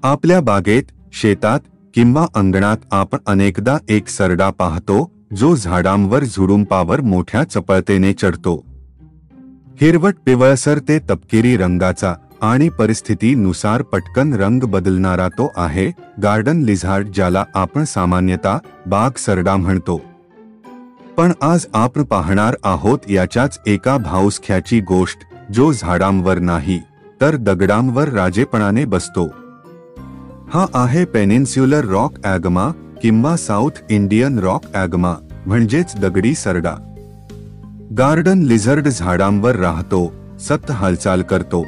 आपल्या बागेत, शेतात किंवा अंगणात आपण अनेकदा एक सरडा पाहतो जो झाडांवर झुडुंपावर मोठ्या चपळतेने चढतो. हिरवट पिवळसर ते तपकिरी रंगाचा आणि परिस्थितीनुसार पटकन रंग बदलणारा तो आहे गार्डन लिझार्ड, ज्याला आपण सामान्यतः बाग सरडा म्हणतो. पण आज आपण पाहणार आहोत याच्याच एका भाऊसख्याची गोष्ट, जो झाडांवर नाही तर दगडांवर राजेपणाने बसतो. हा आहे पेनिन्स्युलर रॉक ॲगमा किंवा साऊथ इंडियन रॉक ॲगमा, म्हणजेच दगडी सरडा. गार्डन लिझर्ड झाडांवर राहतो, सतत हालचाल करतो.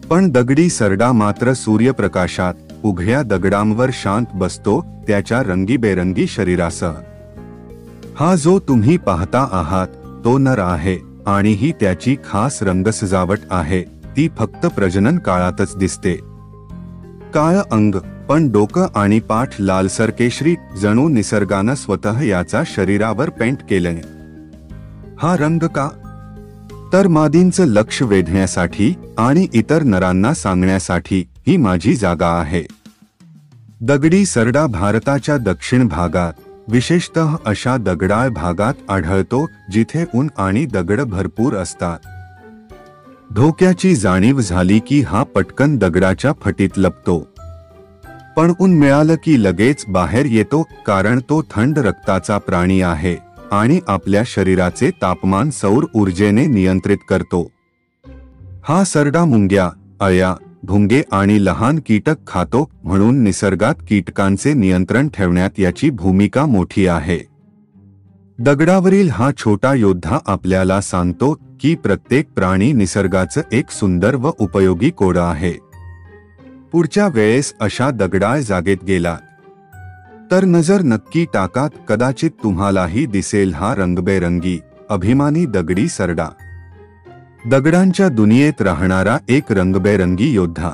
पण दगडी सरडा मात्र सूर्यप्रकाशात उघड्या दगडांवर शांत बसतो, त्याच्या रंगीबेरंगी शरीरासह. हा जो तुम्ही पाहता आहात तो नर आहे आणि ही त्याची खास रंगसजावट आहे. ती फक्त प्रजनन काळातच दिसते. काळं अंग, पण डोकं आणि पाठ लालसर केशरी, जणू निसर्गानं स्वतः याचा शरीरावर पेंट केलंय. हा रंग का? तर मादींचं लक्ष वेधण्यासाठी आणि इतर नरांना सांगण्यासाठी ही माझी जागा आहे. दगडी सरडा भारताच्या दक्षिण भागात, विशेषतः अशा दगडाळ भागात आढळतो जिथे ऊन आणि दगड भरपूर असतात. धोक्याची जाणीव झाली की हा पटकन दगडाच्या फटीत लपतो. पण ऊन मिळालं की लगेच बाहेर येतो, कारण तो थंड रक्ताचा प्राणी आहे आणि आपल्या शरीराचे तापमान सौर ऊर्जेने नियंत्रित करतो. हा सरडा मुंग्या, अळ्या, भुंगे आणि लहान कीटक खातो, म्हणून निसर्गात कीटकांचे नियंत्रण ठेवण्यात याची भूमिका मोठी आहे. दगडावरील हा छोटा योद्धा आपल्याला सांगतो की प्रत्येक प्राणी निसर्गाचं एक सुंदर व उपयोगी कोड आहे. पुढच्या वेळेस अशा दगडाळ जागेत गेलात तर नजर नक्की टाका, कदाचित तुम्हालाही दिसेल हा रंगबेरंगी, अभिमानी दगडी सरडा. दगडांच्या दुनियेत राहणारा एक रंगबेरंगी योद्धा.